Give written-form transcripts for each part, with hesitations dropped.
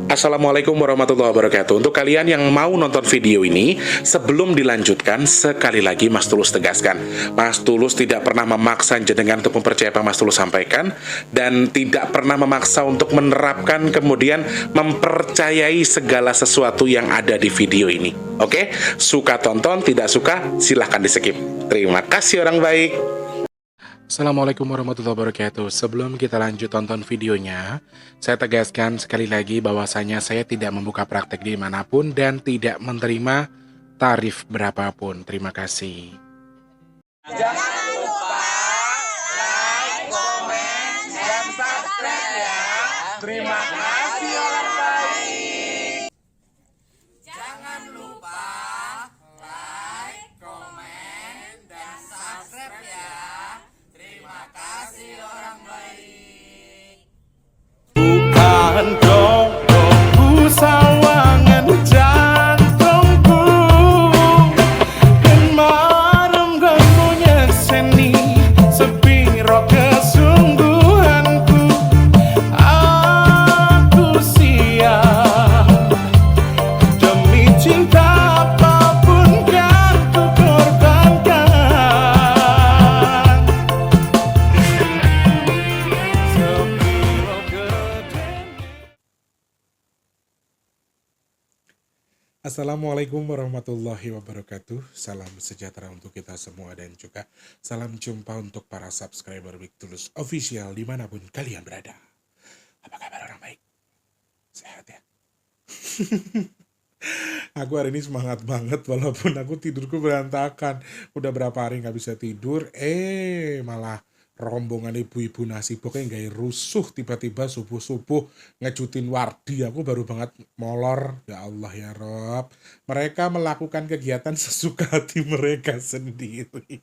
Assalamualaikum warahmatullahi wabarakatuh. Untuk kalian yang mau nonton video ini, sebelum dilanjutkan, sekali lagi Mas Tulus tegaskan, Mas Tulus tidak pernah memaksa jenengan untuk mempercayai apa Mas Tulus sampaikan, dan tidak pernah memaksa untuk menerapkan kemudian mempercayai segala sesuatu yang ada di video ini. Oke? Suka tonton, tidak suka silahkan di skip. Terima kasih orang baik. Assalamualaikum warahmatullahi wabarakatuh. Sebelum kita lanjut tonton videonya, saya tegaskan sekali lagi bahwasanya saya tidak membuka praktek dimanapun dan tidak menerima tarif berapapun. Terima kasih. Jangan lupa like, komen, dan subscribe ya. Terima kasih orang baik. Jangan lupa like, komen, dan subscribe ya. Terima kasih orang baik. Bukan dongku sawangan jantungku dan marem ganggunya seni sepiro kesungguhanku. Aku siap demi cinta apapun kan ku korbankan. Sepiro gedenya. Assalamualaikum warahmatullahi wabarakatuh. Salam sejahtera untuk kita semua dan juga salam jumpa untuk para subscriber Big Tulus Official dimanapun kalian berada. Apa kabar orang baik? Sehat ya? Aku hari ini semangat banget walaupun aku tidurku berantakan. Udah berapa hari nggak bisa tidur, malah rombongan ibu-ibu nasi pokoknya nggak rusuh tiba-tiba subuh-subuh ngejutin wardi. Aku baru banget molor. Ya Allah ya Rob. Mereka melakukan kegiatan sesuka hati mereka sendiri.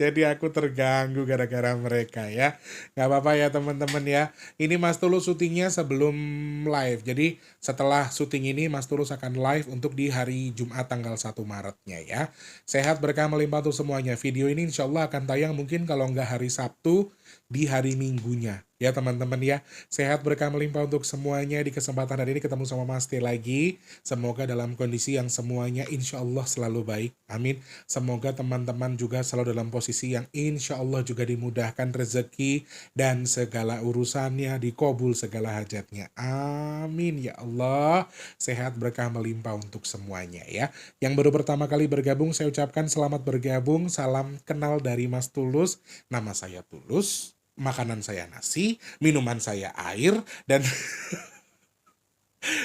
Jadi aku terganggu gara-gara mereka ya. Nggak apa-apa ya teman-teman ya. Ini Mas Tulus syutingnya sebelum live. Jadi setelah syuting ini Mas Tulus akan live untuk di hari Jumat tanggal 1 Maretnya ya. Sehat berkah melimpah untuk semuanya. Video ini insya Allah akan tayang mungkin kalau nggak hari Sabtu, di hari Minggunya. Ya teman-teman ya. Sehat berkah melimpah untuk semuanya. Di kesempatan hari ini ketemu sama Mas T lagi. Semoga dalam kondisi yang semuanya insya Allah selalu baik. Amin. Semoga teman-teman juga selalu dalam posisi yang insya Allah juga dimudahkan rezeki dan segala urusannya, dikabul segala hajatnya. Amin ya Allah. Sehat berkah melimpah untuk semuanya ya. Yang baru pertama kali bergabung saya ucapkan selamat bergabung. Salam kenal dari Mas Tulus. Nama saya Tulus. Makanan saya nasi, minuman saya air, dan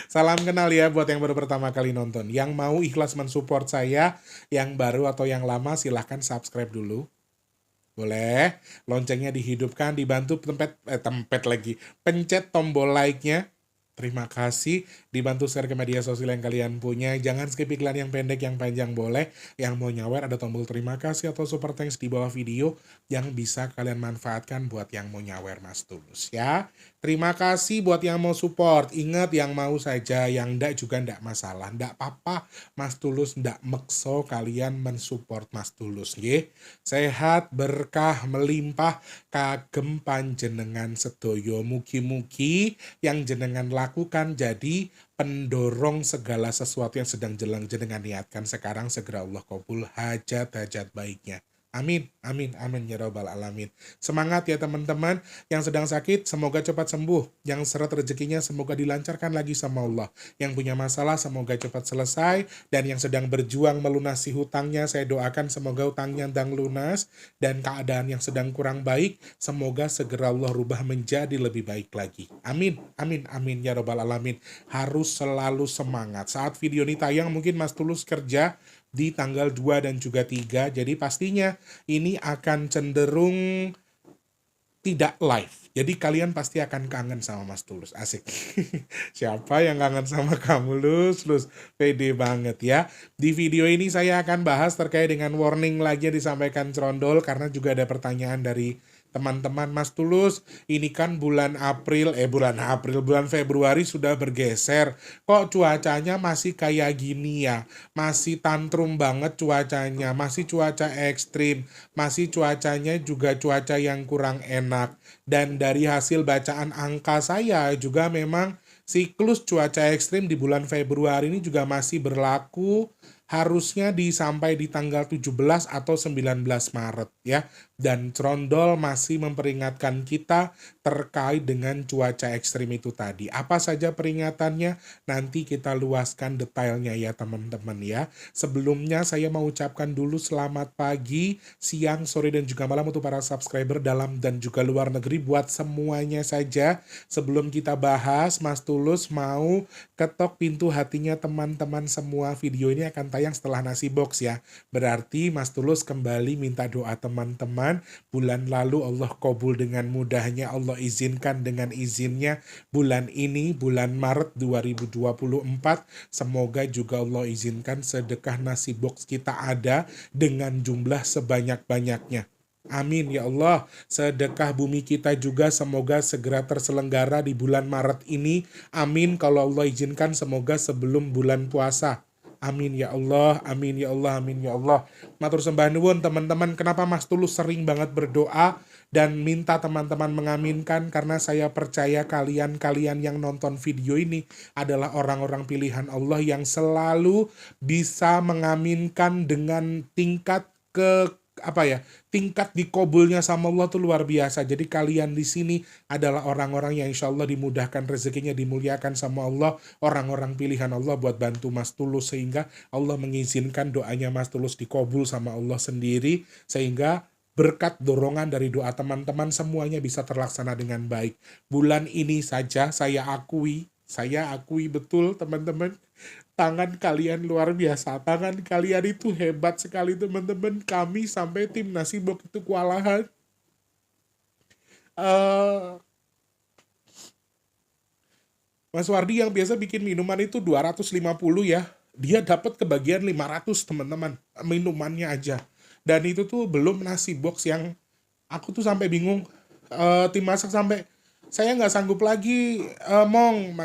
salam kenal ya buat yang baru pertama kali nonton. Yang mau ikhlas mensupport saya, yang baru atau yang lama silahkan subscribe dulu. Boleh, loncengnya dihidupkan, dibantu pencet tombol like-nya. Terima kasih, dibantu share ke media sosial yang kalian punya. Jangan skip iklan yang pendek, yang panjang boleh. Yang mau nyawer ada tombol terima kasih atau super thanks di bawah video yang bisa kalian manfaatkan buat yang mau nyawer Mas Tulus ya. Terima kasih buat yang mau support. Ingat yang mau saja, yang enggak juga enggak masalah. Enggak apa-apa, Mas Tulus enggak mekso kalian mensupport Mas Tulus nggih. Sehat berkah melimpah kagem panjenengan sedoyo. Mugi-mugi yang jenengan lakukan jadi pendorong segala sesuatu yang sedang jenengan niatkan sekarang segera Allah kabul hajat-hajat baiknya. Amin, amin, amin ya rabbal alamin. Semangat ya teman-teman. Yang sedang sakit semoga cepat sembuh. Yang seret rezekinya semoga dilancarkan lagi sama Allah. Yang punya masalah semoga cepat selesai. Dan yang sedang berjuang melunasi hutangnya saya doakan semoga hutangnya ndang lunas. Dan keadaan yang sedang kurang baik semoga segera Allah rubah menjadi lebih baik lagi. Amin, amin, amin ya rabbal alamin. Harus selalu semangat. Saat video ini tayang mungkin Mas Tulus kerja di tanggal 2 dan juga 3. Jadi pastinya ini akan cenderung tidak live. Jadi kalian pasti akan kangen sama Mas Tulus. Asik. Siapa yang kangen sama kamu, Lus? Lus, pede banget ya. Di video ini saya akan bahas terkait dengan warning lagi yang disampaikan Crondol. Karena juga ada pertanyaan dari teman-teman. Mas Tulus, ini kan bulan Februari sudah bergeser. Kok cuacanya masih kayak gini ya? Masih tantrum banget cuacanya, masih cuaca ekstrim, masih cuacanya juga cuaca yang kurang enak. Dan dari hasil bacaan angka saya juga memang siklus cuaca ekstrim di bulan Februari ini juga masih berlaku, harusnya sampai di tanggal 17 atau 19 Maret ya. Dan Trondol masih memperingatkan kita terkait dengan cuaca ekstrim itu tadi. Apa saja peringatannya? Nanti kita luaskan detailnya ya teman-teman ya. Sebelumnya saya mau ucapkan dulu selamat pagi, siang, sore, dan juga malam untuk para subscriber dalam dan juga luar negeri buat semuanya saja. Sebelum kita bahas, Mas Tulus mau ketok pintu hatinya teman-teman semua. Video ini akan tayang setelah nasi box ya. Berarti Mas Tulus kembali minta doa teman-teman. Bulan lalu Allah kabul dengan mudahnya, Allah izinkan dengan izinnya. Bulan ini, bulan Maret 2024, semoga juga Allah izinkan sedekah nasi box kita ada dengan jumlah sebanyak-banyaknya. Amin ya Allah. Sedekah bumi kita juga semoga segera terselenggara di bulan Maret ini. Amin, kalau Allah izinkan semoga sebelum bulan puasa. Amin ya Allah, amin ya Allah, amin ya Allah. Matur sembah nuwun teman-teman. Kenapa Mas Tulus sering banget berdoa dan minta teman-teman mengaminkan? Karena saya percaya kalian yang nonton video ini adalah orang-orang pilihan Allah yang selalu bisa mengaminkan dengan tingkat tingkat dikabulnya sama Allah tuh luar biasa. Jadi kalian di sini adalah orang-orang yang insya Allah dimudahkan rezekinya, dimuliakan sama Allah, orang-orang pilihan Allah buat bantu Mas Tulus, sehingga Allah mengizinkan doanya Mas Tulus dikabul sama Allah sendiri, sehingga berkat dorongan dari doa teman-teman semuanya bisa terlaksana dengan baik. Bulan ini saja saya akui betul teman-teman, tangan kalian luar biasa, tangan kalian itu hebat sekali teman-teman. Kami sampai tim nasi box itu kewalahan. Mas Wardi yang biasa bikin minuman itu 250 ya, dia dapat kebagian 500 teman-teman, minumannya aja. Dan itu tuh belum nasi box yang aku tuh sampai bingung, tim masak sampai saya nggak sanggup lagi,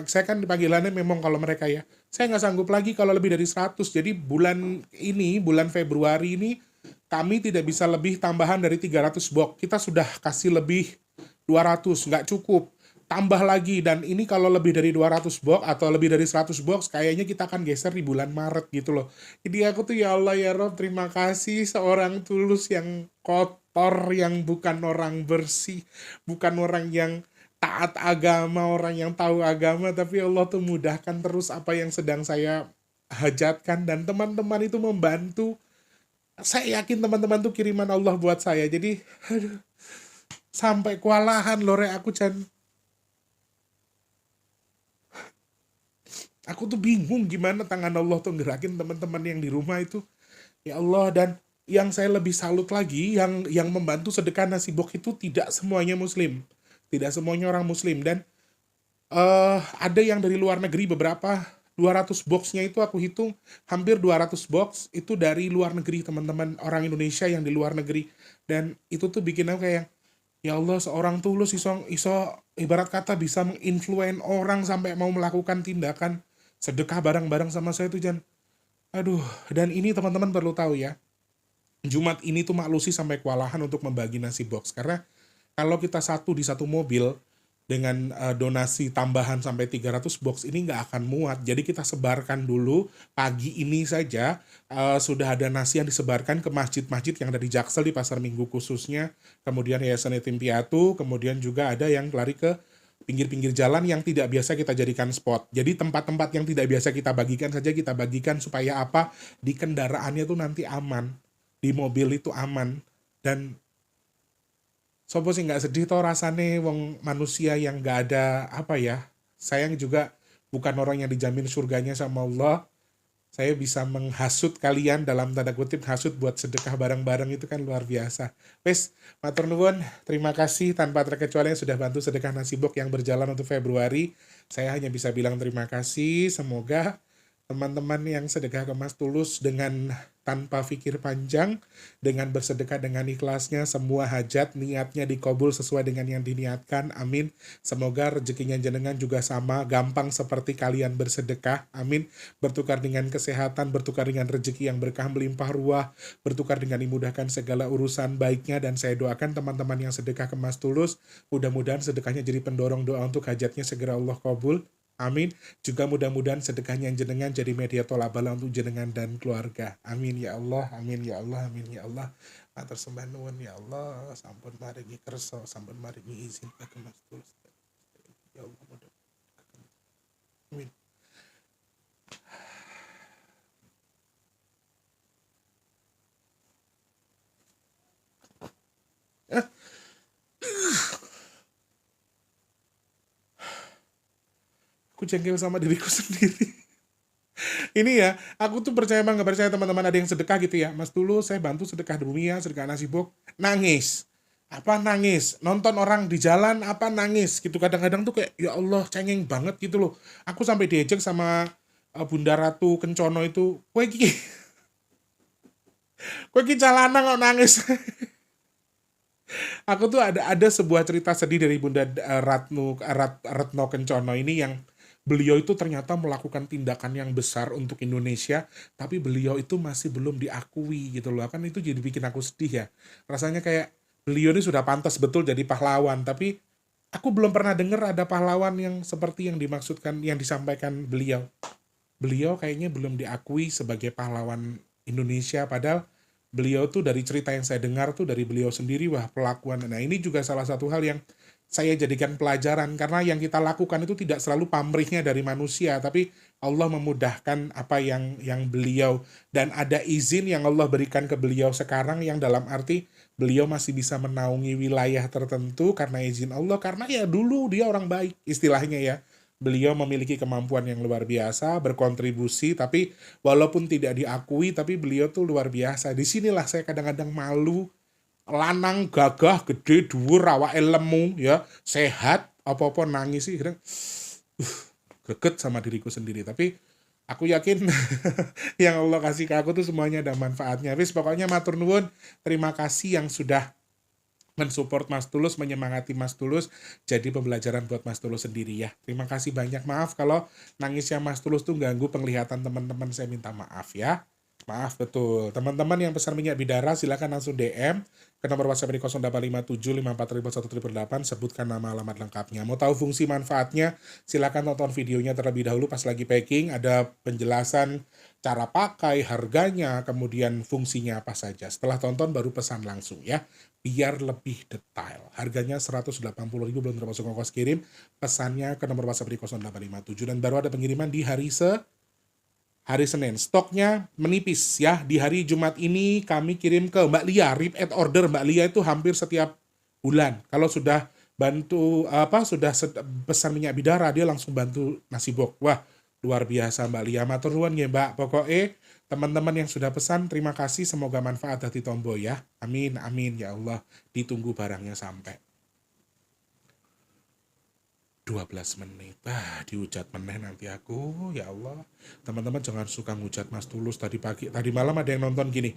saya kan panggilannya memang kalau mereka ya, saya nggak sanggup lagi kalau lebih dari 100. Jadi bulan Februari ini kami tidak bisa lebih tambahan dari 300 box. Kita sudah kasih lebih 200, nggak cukup, tambah lagi. Dan ini kalau lebih dari 200 box atau lebih dari 100 box kayaknya kita akan geser di bulan Maret gitu loh. Jadi aku tuh ya Allah ya Rob, terima kasih seorang Tulus yang kotor, yang bukan orang bersih, bukan orang yang taat agama, orang yang tahu agama, tapi Allah tuh mudahkan terus apa yang sedang saya hajatkan, dan teman-teman itu membantu. Saya yakin teman-teman tuh kiriman Allah buat saya. Jadi sampai kewalahan lore aku aku tuh bingung gimana tangan Allah tuh ngerakin teman-teman yang di rumah itu. Ya Allah, dan yang saya lebih salut lagi, yang membantu sedekah nasi box itu tidak semuanya muslim. Tidak semuanya orang muslim, dan ada yang dari luar negeri. Beberapa 200 boxnya itu aku hitung hampir 200 box itu dari luar negeri teman-teman, orang Indonesia yang di luar negeri. Dan itu tuh bikin aku kayak, ya Allah, seorang Tulus iso ibarat kata bisa menginfluen orang sampai mau melakukan tindakan sedekah bareng-bareng sama saya itu aduh. Dan ini teman-teman perlu tahu ya, Jumat ini tuh Maklusi sampai kewalahan untuk membagi nasi box, karena kalau kita di satu mobil dengan donasi tambahan sampai 300 box ini nggak akan muat. Jadi kita sebarkan dulu pagi ini saja, sudah ada nasi yang disebarkan ke masjid-masjid yang ada di Jaksel, di Pasar Minggu khususnya, kemudian Yayasan Yatim Piatu, kemudian juga ada yang lari ke pinggir-pinggir jalan yang tidak biasa kita jadikan spot. Jadi tempat-tempat yang tidak biasa kita bagikan saja kita bagikan, supaya apa? Di kendaraannya tuh nanti aman, di mobil itu aman. Dan sopo sih nggak sedih toh rasane wong manusia yang nggak ada saya juga bukan orang yang dijamin surganya sama Allah. Saya bisa menghasut kalian, dalam tanda kutip hasut, buat sedekah bareng-bareng, itu kan luar biasa. Wes, matur nuwun, terima kasih tanpa terkecuali yang sudah bantu sedekah nasi box yang berjalan untuk Februari. Saya hanya bisa bilang terima kasih. Semoga teman-teman yang sedekah ke Mas Tulus dengan tanpa pikir panjang, dengan bersedekah dengan ikhlasnya, semua hajat niatnya dikabul sesuai dengan yang diniatkan, amin. Semoga rezekinya jenengan juga sama, gampang seperti kalian bersedekah, amin. Bertukar dengan kesehatan, bertukar dengan rezeki yang berkah melimpah ruah, bertukar dengan dimudahkan segala urusan baiknya, dan saya doakan teman-teman yang sedekah ke Mas Tulus, mudah-mudahan sedekahnya jadi pendorong doa untuk hajatnya segera Allah kabul. Amin. Juga mudah-mudahan sedekahnya jenengan jadi media tolabala untuk jenengan dan keluarga. Amin ya Allah, amin ya Allah, amin ya Allah. Matur sembah nuwun ya Allah, sampun maringi kersa, sampun maringi izin ke Mas Tulus. Ya Allah mudah. Amin. Aku jengkel sama diriku sendiri. Ini ya, aku tuh percaya banget, percaya teman-teman ada yang sedekah gitu ya. Mas Tulus, saya bantu sedekah dunia, sedekah nasi bok, nangis. Apa nangis? Nonton orang di jalan apa nangis gitu. Kadang-kadang tuh kayak ya Allah cengeng banget gitu loh. Aku sampai diejek sama Bunda Ratu Kencono itu, kowe iki calana kok nangis. Aku tuh ada sebuah cerita sedih dari Bunda Retno Kencono ini yang beliau itu ternyata melakukan tindakan yang besar untuk Indonesia, tapi beliau itu masih belum diakui gitu loh. Kan itu jadi bikin aku sedih ya. Rasanya kayak beliau ini sudah pantas betul jadi pahlawan, tapi aku belum pernah dengar ada pahlawan yang seperti yang dimaksudkan, yang disampaikan beliau. Beliau kayaknya belum diakui sebagai pahlawan Indonesia, padahal beliau tuh dari cerita yang saya dengar tuh dari beliau sendiri, wah pelakuan. Nah ini juga salah satu hal yang saya jadikan pelajaran, karena yang kita lakukan itu tidak selalu pamrihnya dari manusia, tapi Allah memudahkan apa yang beliau, dan ada izin yang Allah berikan ke beliau sekarang yang dalam arti beliau masih bisa menaungi wilayah tertentu karena izin Allah, karena ya dulu dia orang baik istilahnya ya. Beliau memiliki kemampuan yang luar biasa, berkontribusi, tapi walaupun tidak diakui, tapi beliau tuh luar biasa. Disinilah saya kadang-kadang malu, lanang gagah gede dhuwur awake lemu ya, sehat apa-apa nangis sih kadang greget sama diriku sendiri. Tapi aku yakin yang Allah kasih ke aku tuh semuanya ada manfaatnya. Wis pokoknya matur nuwun, terima kasih yang sudah mensupport Mas Tulus, menyemangati Mas Tulus, jadi pembelajaran buat Mas Tulus sendiri ya. Terima kasih banyak, maaf kalau nangisnya Mas Tulus tuh ganggu penglihatan teman-teman, saya minta maaf ya. Maaf betul. Teman-teman yang pesan minyak bidara silakan langsung DM ke nomor WhatsApp di 0857541888, sebutkan nama alamat lengkapnya. Mau tahu fungsi manfaatnya? Silakan tonton videonya terlebih dahulu pas lagi packing, ada penjelasan cara pakai, harganya, kemudian fungsinya apa saja. Setelah tonton baru pesan langsung ya, biar lebih detail. Harganya 180.000 belum termasuk ongkos kirim. Pesannya ke nomor WhatsApp di 0857, dan baru ada pengiriman di hari Senin. Stoknya menipis ya. Di hari Jumat ini kami kirim ke Mbak Lia, repeat order Mbak Lia itu hampir setiap bulan. Kalau sudah bantu pesan minyak bidara, dia langsung bantu nasi bok. Wah, luar biasa Mbak Lia. Matur nuwun ya Mbak. Pokoknya teman-teman yang sudah pesan, terima kasih, semoga manfaat hati tombo ya. Amin, amin ya Allah. Ditunggu barangnya sampai 12 menit. Dihujat meneh nanti aku, ya Allah. Teman-teman jangan suka ngujat Mas Tulus. Tadi malam ada yang nonton gini,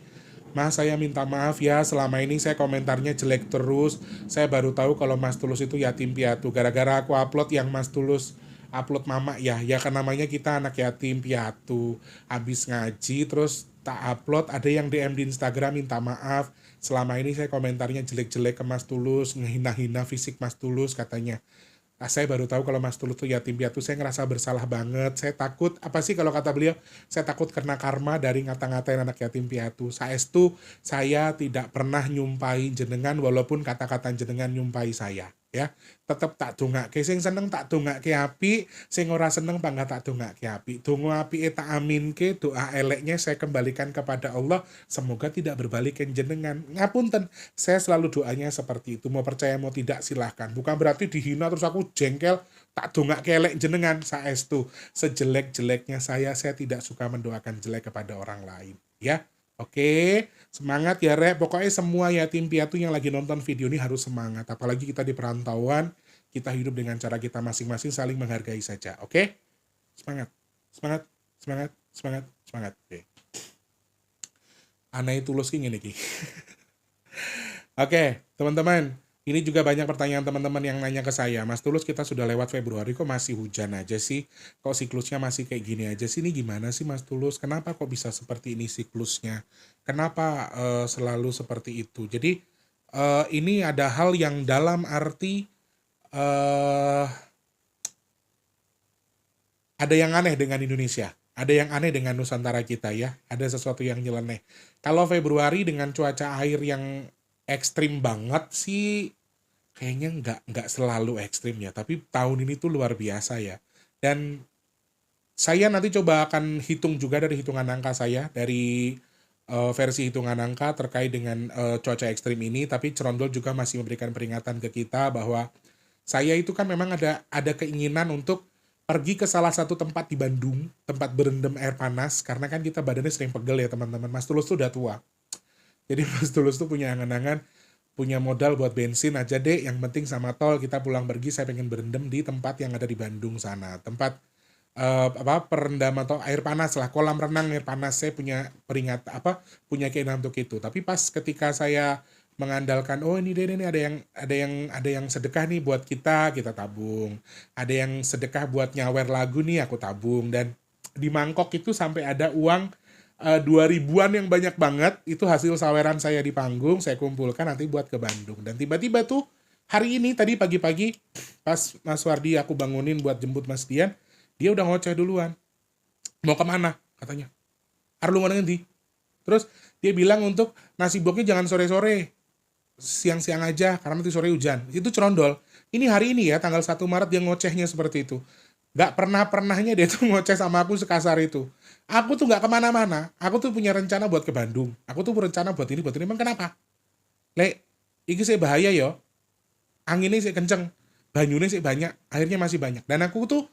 Mas saya minta maaf ya, selama ini saya komentarnya jelek terus. Saya baru tahu kalau Mas Tulus itu yatim piatu. Gara-gara aku upload yang Mas Tulus upload mama ya kan, namanya kita anak yatim piatu. Habis ngaji terus tak upload, ada yang DM di Instagram minta maaf. Selama ini saya komentarnya jelek-jelek ke Mas Tulus, ngehina-hina fisik Mas Tulus katanya. Saya baru tahu kalau Mas Tulus tuh yatim piatu. Saya ngerasa bersalah banget. Saya takut, apa sih kalau kata beliau, saya takut kena karma dari ngata-ngatain anak yatim piatu. Saestu saya tidak pernah nyumpai jenengan, walaupun kata-kata jenengan nyumpai saya ya. Tetep tak dongake, sing seneng tak dongake apik, sing ora seneng bangga tak dongake apik. Donga apike tak aminke, doa eleknya saya kembalikan kepada Allah, semoga tidak berbalik ke jenengan. Ngapunten, saya selalu doanya seperti itu. Mau percaya mau tidak silahkan. Bukan berarti dihina terus aku jengkel, tak dongake elek jenengan. Saestu sejelek-jeleknya saya tidak suka mendoakan jelek kepada orang lain ya. Oke, semangat ya Rek. Pokoknya semua yatim piatu yang lagi nonton video ini harus semangat. Apalagi kita di perantauan, kita hidup dengan cara kita masing-masing, saling menghargai saja. Oke? Semangat, semangat, Semangat, semangat, semangat. Oke. Aneh tulus ki ngene iki. Oke, teman-teman. Ini juga banyak pertanyaan teman-teman yang nanya ke saya. Mas Tulus, kita sudah lewat Februari kok masih hujan aja sih? Kok siklusnya masih kayak gini aja sih? Ini gimana sih Mas Tulus? Kenapa kok bisa seperti ini siklusnya? Kenapa selalu seperti itu? Jadi ini ada hal yang dalam arti eh ada yang aneh dengan Indonesia. Ada yang aneh dengan Nusantara kita ya. Ada sesuatu yang nyeleneh. Kalau Februari dengan cuaca air yang ekstrim banget sih, kayaknya nggak selalu ekstrim ya. Tapi tahun ini tuh luar biasa ya. Dan saya nanti coba akan hitung juga dari hitungan angka saya, dari versi hitungan angka terkait dengan cuaca ekstrim ini. Tapi Cerondol juga masih memberikan peringatan ke kita bahwa saya itu kan memang ada keinginan untuk pergi ke salah satu tempat di Bandung, tempat berendam air panas, karena kan kita badannya sering pegel ya teman-teman. Mas Tulus tuh udah tua. Jadi Mas Tulus tuh punya angan-angan, punya modal buat bensin aja deh, yang penting sama tol kita pulang pergi saya pengen berendam di tempat yang ada di Bandung sana. Tempat perendam atau air panas lah, kolam renang air panas. Saya punya punya keinginan untuk itu. Tapi pas ketika saya mengandalkan, oh ini deh ini ada yang sedekah nih buat kita tabung. Ada yang sedekah buat nyawer lagu nih, aku tabung. Dan di mangkok itu sampai ada uang 2 ribuan yang banyak banget. Itu hasil saweran saya di panggung, saya kumpulkan nanti buat ke Bandung. Dan tiba-tiba tuh hari ini tadi pagi-pagi pas Mas Wardi aku bangunin buat jemput Mas Dian, dia udah ngoceh duluan. Mau kemana? Katanya. Arlu mau nanti. Terus dia bilang untuk nasi boknya jangan sore-sore, siang-siang aja karena nanti sore hujan. Itu Cerondol. Ini hari ini ya tanggal 1 Maret dia ngocehnya seperti itu. Gak pernahnya dia tuh ngoceh sama aku sekasar itu. Aku tuh gak kemana-mana. Aku tuh punya rencana buat ke Bandung. Aku tuh berencana buat ini. Emang kenapa? Lek, ini saya bahaya yo. Anginnya sih kenceng. Banyunya sih banyak. Airnya masih banyak. Dan aku tuh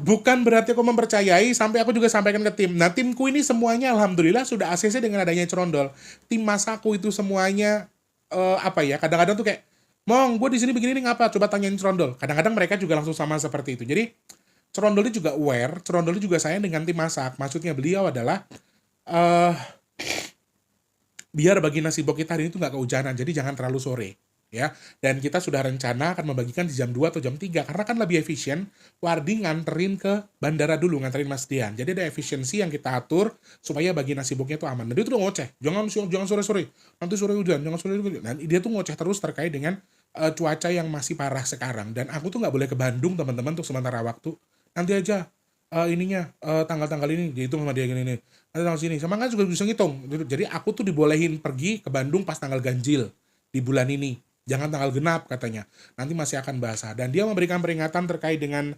bukan berarti aku mempercayai, sampai aku juga sampaikan ke tim. Nah, timku ini semuanya alhamdulillah sudah ACC dengan adanya Cerondol. Tim masaku itu semuanya kadang-kadang tuh kayak, "Mong, gue di sini begini nih ngapa? Coba tanyain Cerondol." Kadang-kadang mereka juga langsung sama seperti itu. Jadi Cerondol ini juga aware, Cerondol ini juga sayang dengan tim masak. Maksudnya beliau adalah eh biar bagi nasi bok kita hari ini tuh nggak kehujanan, jadi jangan terlalu sore. Ya, dan kita sudah rencana akan membagikan di jam 2 atau jam 3 karena kan lebih efisien Wardi nganterin ke bandara dulu, nganterin Mas Dian. Jadi ada efisiensi yang kita atur supaya bagi nasi boknya itu aman. Dan dia tuh udah ngoceh, jangan sore-sore, nanti sore hujan, jangan sore hujan. Dan dia tuh ngoceh terus terkait dengan cuaca yang masih parah sekarang. Dan aku tuh nggak boleh ke Bandung teman-teman untuk sementara waktu. Nanti aja tanggal-tanggal ini gitu sama dia gini nih. Nanti tanggal sini. Sama kan juga bisa ngitung. Jadi aku tuh dibolehin pergi ke Bandung pas tanggal ganjil di bulan ini. Jangan tanggal genap katanya. Nanti masih akan basah. Dan dia memberikan peringatan terkait dengan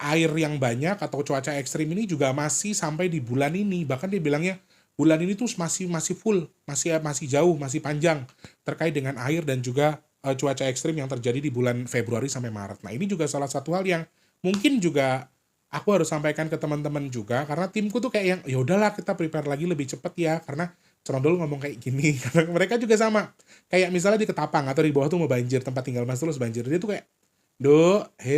air yang banyak atau cuaca ekstrim ini juga masih sampai di bulan ini. Bahkan dia bilangnya bulan ini tuh masih full, masih jauh, masih panjang terkait dengan air dan juga cuaca ekstrim yang terjadi di bulan Februari sampai Maret. Nah, ini juga salah satu hal yang mungkin juga aku harus sampaikan ke teman-teman juga, karena timku tuh kayak yang ya udahlah kita prepare lagi lebih cepet ya, karena Cerondol ngomong kayak gini. Karena mereka juga sama. Kayak misalnya di Ketapang atau di bawah tuh mau banjir, tempat tinggal Mas Tulus banjir. Dia tuh kayak,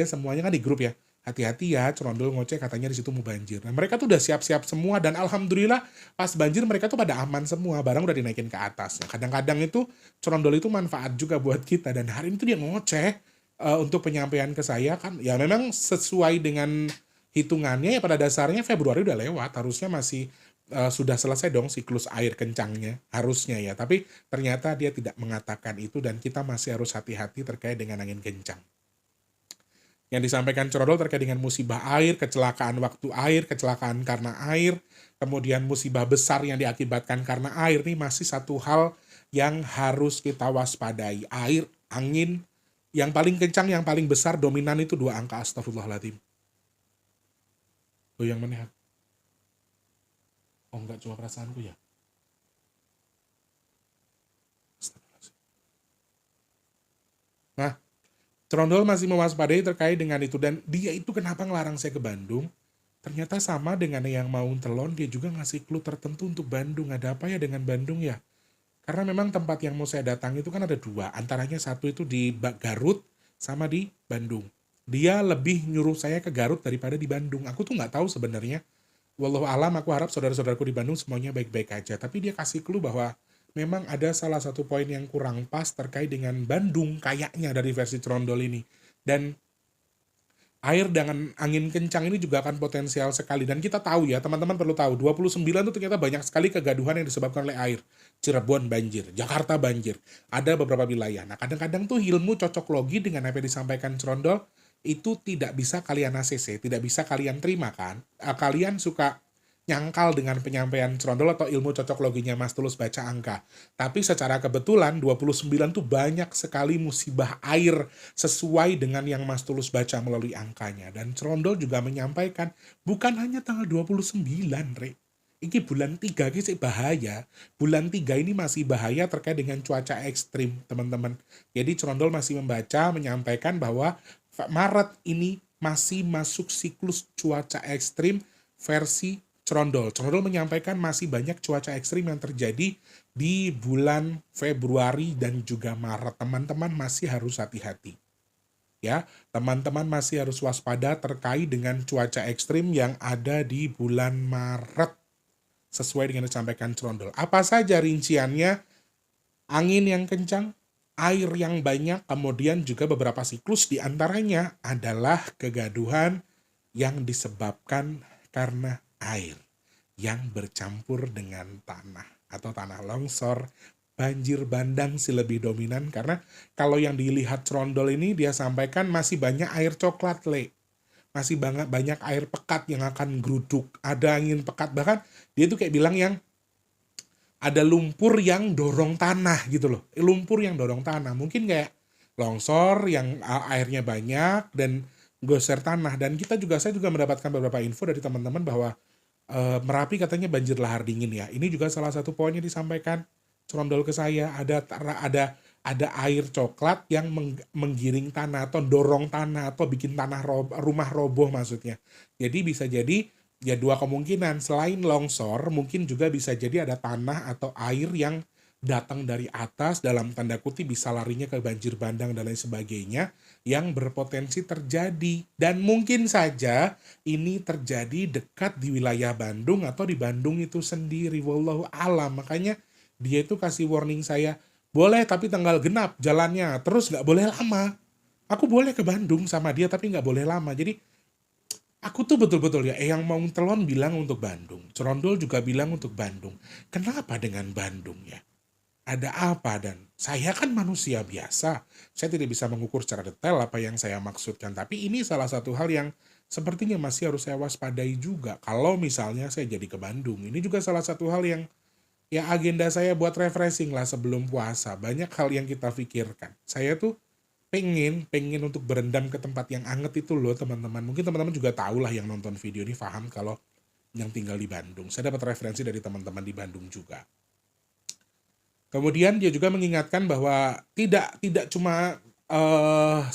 semuanya kan di grup ya. Hati-hati ya, Cerondol ngoceh katanya di situ mau banjir. Nah, mereka tuh udah siap-siap semua dan alhamdulillah pas banjir mereka tuh pada aman semua, barang udah dinaikin ke atas. Nah, kadang-kadang itu Cerondol itu manfaat juga buat kita, dan hari ini tuh dia ngoceh untuk penyampaian ke saya kan. Ya memang sesuai dengan hitungannya ya pada dasarnya Februari udah lewat, harusnya masih sudah selesai dong siklus air kencangnya, harusnya ya. Tapi ternyata dia tidak mengatakan itu dan kita masih harus hati-hati terkait dengan angin kencang. Yang disampaikan Cerondol terkait dengan musibah air, kecelakaan waktu air, kecelakaan karena air, kemudian musibah besar yang diakibatkan karena air, ini masih satu hal yang harus kita waspadai. Air, angin, yang paling kencang, yang paling besar, dominan itu 2 angka, astagfirullahaladzim. Oh, yang mana? Oh, enggak cuma perasaanku ya. Nah, Cerondol masih mewaspadai terkait dengan itu, dan dia itu kenapa ngelarang saya ke Bandung? Ternyata sama dengan yang mau telon, dia juga ngasih clue tertentu untuk Bandung. Ada apa ya dengan Bandung ya? Karena memang tempat yang mau saya datang itu kan ada 2, antaranya satu itu di Garut sama di Bandung. dia lebih nyuruh saya ke Garut daripada di Bandung. Aku tuh nggak tahu sebenarnya. Wallahu alam, aku harap saudara-saudaraku di Bandung semuanya baik-baik aja. Tapi dia kasih clue bahwa memang ada salah satu poin yang kurang pas terkait dengan Bandung kayaknya dari versi Trondol ini. Dan air dengan angin kencang ini juga akan potensial sekali. Dan kita tahu ya, teman-teman perlu tahu, 29 itu ternyata banyak sekali kegaduhan yang disebabkan oleh air. Cirebon banjir, Jakarta banjir, ada beberapa wilayah. Nah, kadang-kadang tuh ilmu cocok logi dengan apa yang disampaikan Trondol, itu tidak bisa kalian ACC, tidak bisa kalian terima kan. Kalian suka nyangkal dengan penyampaian Trondol atau ilmu cocok loginya Mas Tulus baca angka. Tapi secara kebetulan 29 tuh banyak sekali musibah air sesuai dengan yang Mas Tulus baca melalui angkanya. Dan Trondol juga menyampaikan bukan hanya tanggal 29, Re. Ini bulan 3 ini sih bahaya. Bulan 3 ini masih bahaya terkait dengan cuaca ekstrim, teman-teman. Jadi Trondol masih membaca, menyampaikan bahwa Maret ini masih masuk siklus cuaca ekstrim versi Trondol. Trondol menyampaikan masih banyak cuaca ekstrim yang terjadi di bulan Februari dan juga Maret. Teman-teman masih harus hati-hati. Ya, teman-teman masih harus waspada terkait dengan cuaca ekstrim yang ada di bulan Maret. Sesuai dengan yang disampaikan Trondol. Apa saja rinciannya? Angin yang kencang, air yang banyak, kemudian juga beberapa siklus diantaranya adalah kegaduhan yang disebabkan karena air yang bercampur dengan tanah atau tanah longsor, banjir bandang sih lebih dominan karena kalau yang dilihat Trondol ini dia sampaikan masih banyak air coklat, Le. Masih banyak air pekat yang akan geruduk, ada angin pekat, bahkan dia tuh kayak bilang yang ada lumpur yang dorong tanah gitu loh. Lumpur yang dorong tanah. Mungkin kayak longsor yang airnya banyak dan goser tanah. Dan saya juga mendapatkan beberapa info dari teman-teman bahwa Merapi katanya banjir lahar dingin ya. Ini juga salah satu poin yang disampaikan Trondol ke saya. Ada air coklat yang menggiring tanah atau dorong tanah atau bikin rumah roboh maksudnya. Jadi bisa jadi ya dua kemungkinan, selain longsor mungkin juga bisa jadi ada tanah atau air yang datang dari atas, dalam tanda kutip bisa larinya ke banjir bandang dan lain sebagainya yang berpotensi terjadi. Dan mungkin saja ini terjadi dekat di wilayah Bandung atau di Bandung itu sendiri, wallahu alam. Makanya dia itu kasih warning saya, boleh tapi tanggal genap jalannya, terus nggak boleh lama. Aku boleh ke Bandung sama dia tapi nggak boleh lama. Jadi aku tuh betul-betul ya, yang mau Telon bilang untuk Bandung, Trondol juga bilang untuk Bandung. Kenapa dengan Bandung ya? Ada apa? Dan saya kan manusia biasa, saya tidak bisa mengukur secara detail apa yang saya maksudkan. Tapi ini salah satu hal yang sepertinya masih harus saya waspadai juga. Kalau misalnya saya jadi ke Bandung, ini juga salah satu hal yang ya agenda saya buat refreshing lah sebelum puasa. Banyak hal yang kita pikirkan. Saya tuh pengen untuk berendam ke tempat yang anget itu loh teman-teman. Mungkin teman-teman juga tahu lah yang nonton video ini paham kalau yang tinggal di Bandung. Saya dapat referensi dari teman-teman di Bandung juga. Kemudian dia juga mengingatkan bahwa tidak cuma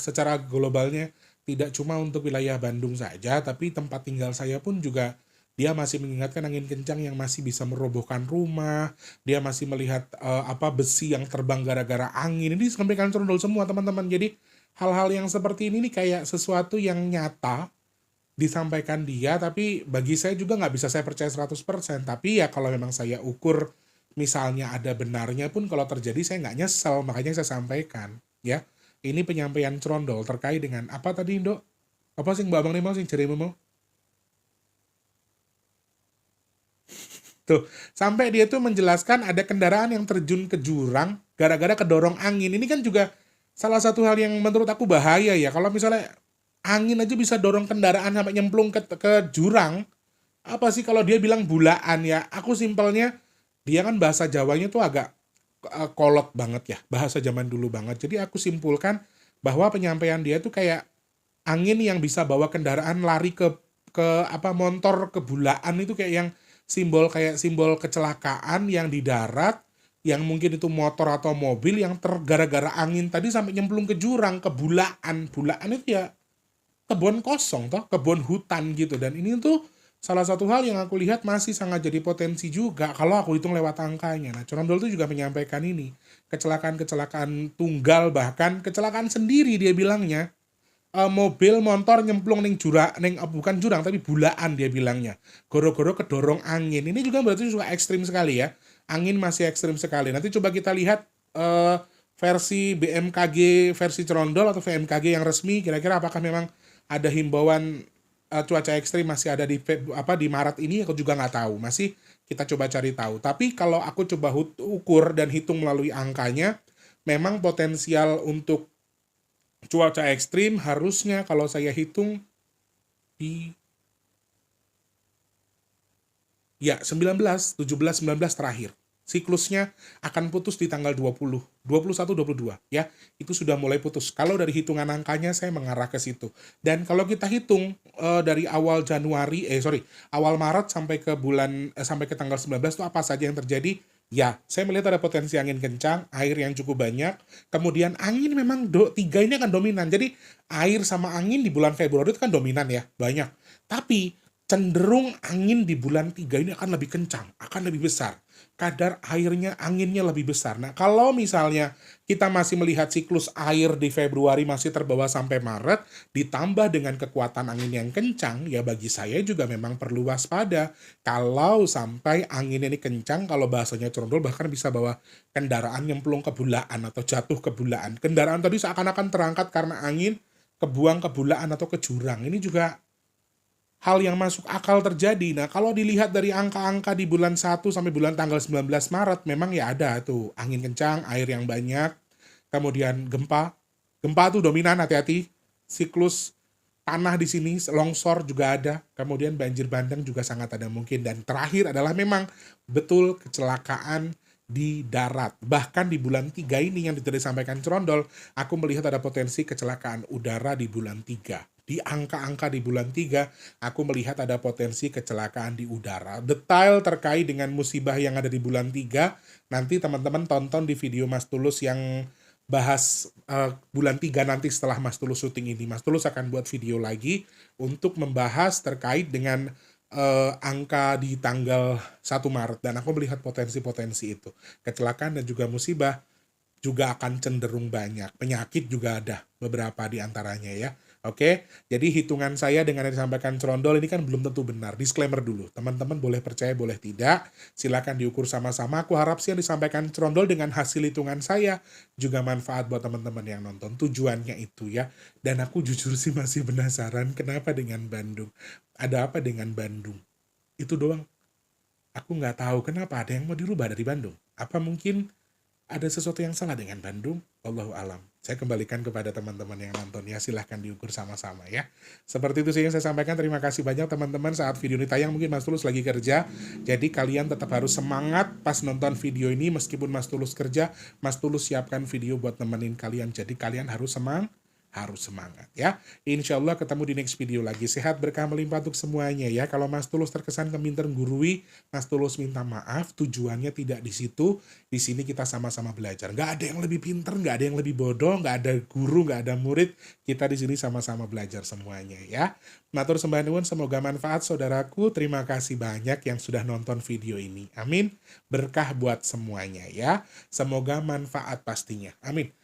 secara globalnya, tidak cuma untuk wilayah Bandung saja, tapi tempat tinggal saya pun juga dia masih mengingatkan angin kencang yang masih bisa merobohkan rumah. Dia masih melihat besi yang terbang gara-gara angin. Ini disampaikan Trondol semua teman-teman. Jadi hal-hal yang seperti ini nih kayak sesuatu yang nyata disampaikan dia, tapi bagi saya juga nggak bisa saya percaya 100%. Tapi ya kalau memang saya ukur misalnya ada benarnya pun kalau terjadi saya nggak nyesel, makanya saya sampaikan ya. Ini penyampaian Trondol terkait dengan apa tadi, Indo? Apa sih Mbak Abang nih mau sing jere mau? Tuh, sampai dia tuh menjelaskan ada kendaraan yang terjun ke jurang gara-gara kedorong angin. Ini kan juga salah satu hal yang menurut aku bahaya ya. Kalau misalnya angin aja bisa dorong kendaraan sampai nyemplung ke jurang, apa sih kalau dia bilang bulaan ya? Aku simpelnya, dia kan bahasa Jawanya tuh agak kolot banget ya, bahasa zaman dulu banget. Jadi aku simpulkan bahwa penyampaian dia tuh kayak angin yang bisa bawa kendaraan lari ke motor ke bulaan itu kayak yang simbol kecelakaan yang di darat, yang mungkin itu motor atau mobil yang gara-gara angin tadi sampai nyemplung ke jurang, ke bulaan. Bulaan itu ya kebun kosong toh, kebun hutan gitu. Dan ini tuh salah satu hal yang aku lihat masih sangat jadi potensi juga kalau aku hitung lewat angkanya. Nah, Trondol itu juga menyampaikan ini. Kecelakaan tunggal, bahkan kecelakaan sendiri dia bilangnya. mobil motor nyemplung ning jurang ning bukan jurang tapi bulaan dia bilangnya. Goro-goro kedorong angin. Ini juga berarti juga ekstrim sekali ya. Angin masih ekstrim sekali. Nanti coba kita lihat versi BMKG versi Cerondol atau VMKG yang resmi, kira-kira apakah memang ada himbauan cuaca ekstrim masih ada di di Maret ini, aku juga nggak tahu. Masih kita coba cari tahu. Tapi kalau aku coba ukur dan hitung melalui angkanya, memang potensial untuk cuaca ekstrim harusnya kalau saya hitung di 19, 17, 19 terakhir. Siklusnya akan putus di tanggal 20, 21, 22 ya. Itu sudah mulai putus. Kalau dari hitungan angkanya saya mengarah ke situ. Dan kalau kita hitung dari awal awal Maret sampai sampai ke tanggal 19 itu apa saja yang terjadi? Ya, saya melihat ada potensi angin kencang, air yang cukup banyak. Kemudian angin memang tiga ini akan dominan. Jadi air sama angin di bulan Februari itu kan dominan ya, banyak. Tapi cenderung angin di bulan 3 ini akan lebih kencang, akan lebih besar. Kadar airnya, anginnya lebih besar. Nah, kalau misalnya kita masih melihat siklus air di Februari masih terbawa sampai Maret, ditambah dengan kekuatan angin yang kencang, ya bagi saya juga memang perlu waspada. Kalau sampai angin ini kencang, kalau bahasanya Cerondol bahkan bisa bawa kendaraan nyemplung ke bulaan atau jatuh ke bulaan. Kendaraan tadi seakan-akan terangkat karena angin, kebuang ke bulaan atau ke jurang. Ini juga hal yang masuk akal terjadi. Nah, kalau dilihat dari angka-angka di bulan 1 sampai bulan tanggal 19 Maret, memang ya ada tuh angin kencang, air yang banyak, kemudian gempa. Gempa tuh dominan, hati-hati. Siklus tanah di sini, longsor juga ada, kemudian banjir bandang juga sangat ada mungkin. Dan terakhir adalah memang betul kecelakaan di darat. Bahkan di bulan 3 ini yang tadi disampaikan Cerondol, aku melihat ada potensi kecelakaan udara di bulan 3. Di angka-angka di bulan 3, aku melihat ada potensi kecelakaan di udara. Detail terkait dengan musibah yang ada di bulan 3, nanti teman-teman tonton di video Mas Tulus yang bahas bulan 3 nanti setelah Mas Tulus syuting ini. Mas Tulus akan buat video lagi untuk membahas terkait dengan angka di tanggal 1 Maret. Dan aku melihat potensi-potensi itu. Kecelakaan dan juga musibah juga akan cenderung banyak. Penyakit juga ada beberapa di antaranya ya. Oke, jadi hitungan saya dengan yang disampaikan Cerondol ini kan belum tentu benar. Disclaimer dulu, teman-teman boleh percaya, boleh tidak. Silakan diukur sama-sama. Aku harap sih yang disampaikan Cerondol dengan hasil hitungan saya juga manfaat buat teman-teman yang nonton. Tujuannya itu ya. Dan aku jujur sih masih penasaran kenapa dengan Bandung. Ada apa dengan Bandung? Itu doang. Aku nggak tahu kenapa ada yang mau dirubah dari Bandung. Apa mungkin ada sesuatu yang salah dengan Bandung? Allahu alam. Saya kembalikan kepada teman-teman yang nonton ya, silahkan diukur sama-sama ya. Seperti itu sih yang saya sampaikan. Terima kasih banyak teman-teman. Saat video ini tayang mungkin Mas Tulus lagi kerja, jadi kalian tetap harus semangat pas nonton video ini. Meskipun Mas Tulus kerja, Mas Tulus siapkan video buat nemenin kalian. Jadi kalian harus semangat ya. Insya Allah ketemu di next video lagi. Sehat berkah melimpah untuk semuanya ya. Kalau Mas Tulus terkesan keminter gurui, Mas Tulus minta maaf. Tujuannya tidak di situ. Di sini kita sama-sama belajar. Nggak ada yang lebih pinter, nggak ada yang lebih bodoh, nggak ada guru, nggak ada murid. Kita di sini sama-sama belajar semuanya ya. Matur sembah nuwun, semoga manfaat saudaraku. Terima kasih banyak yang sudah nonton video ini. Amin. Berkah buat semuanya ya. Semoga manfaat pastinya. Amin.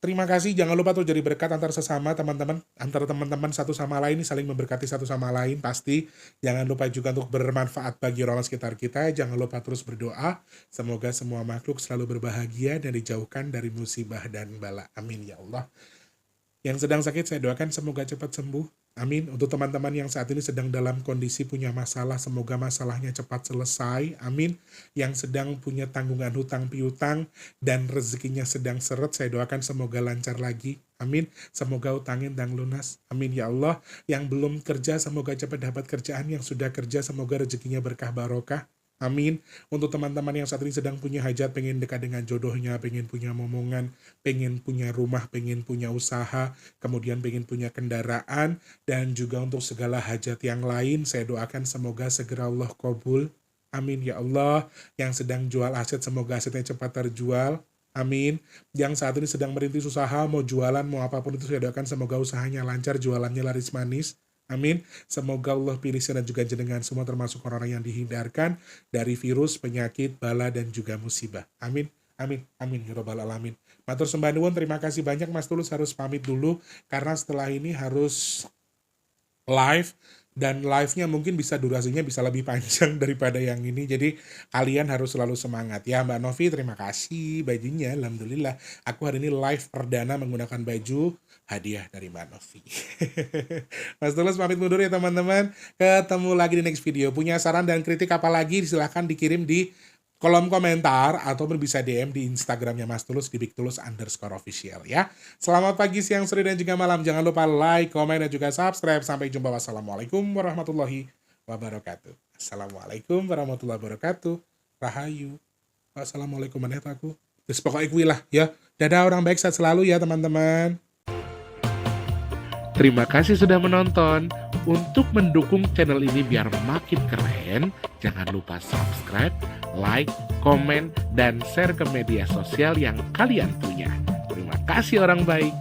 Terima kasih, jangan lupa tuh jadi berkat antar sesama teman-teman, antara teman-teman satu sama lain, saling memberkati satu sama lain pasti. Jangan lupa juga untuk bermanfaat bagi orang sekitar kita, jangan lupa terus berdoa, semoga semua makhluk selalu berbahagia dan dijauhkan dari musibah dan bala. Amin ya Allah. Yang sedang sakit saya doakan semoga cepat sembuh. Amin. Untuk teman-teman yang saat ini sedang dalam kondisi punya masalah, semoga masalahnya cepat selesai. Amin. Yang sedang punya tanggungan hutang piutang dan rezekinya sedang seret, saya doakan semoga lancar lagi. Amin. Semoga utangnya dan lunas. Amin ya Allah. Yang belum kerja semoga cepat dapat kerjaan, yang sudah kerja semoga rezekinya berkah barokah. Amin. Untuk teman-teman yang saat ini sedang punya hajat, pengen dekat dengan jodohnya, pengen punya momongan, pengen punya rumah, pengen punya usaha, kemudian pengen punya kendaraan, dan juga untuk segala hajat yang lain, saya doakan semoga segera Allah kabul. Amin ya Allah. Yang sedang jual aset, semoga asetnya cepat terjual. Amin. Yang saat ini sedang merintis usaha, mau jualan, mau apapun itu, saya doakan semoga usahanya lancar, jualannya laris manis. Amin. Semoga Allah pilih saya dan juga jenengan semua termasuk orang-orang yang dihindarkan dari virus, penyakit, bala, dan juga musibah. Amin. Amin, amin, ya robbal alamin. Matur sembah nuwun, terima kasih banyak Mas Tulus, harus pamit dulu karena setelah ini harus live, dan live-nya mungkin bisa durasinya bisa lebih panjang daripada yang ini. Jadi kalian harus selalu semangat ya. Mbak Novi, terima kasih bajunya. Alhamdulillah. Aku hari ini live perdana menggunakan baju hadiah dari Mbak Novi. Mas Tulus pamit mundur ya teman-teman. Ketemu lagi di next video. Punya saran dan kritik apa lagi silahkan dikirim di kolom komentar ataupun bisa DM di Instagramnya Mas Tulus di @bigtulus_official ya. Selamat pagi, siang, sore, dan juga malam. Jangan lupa like, komen, dan juga subscribe. Sampai jumpa. Wassalamualaikum warahmatullahi wabarakatuh. Assalamualaikum warahmatullahi wabarakatuh. Rahayu. Wassalamualaikum manetaku. Terus pokoknya kuwi lah ya. Dadah, orang baik, sehat selalu ya teman-teman. Terima kasih sudah menonton. Untuk mendukung channel ini biar makin keren, jangan lupa subscribe, like, komen, dan share ke media sosial yang kalian punya. Terima kasih orang baik.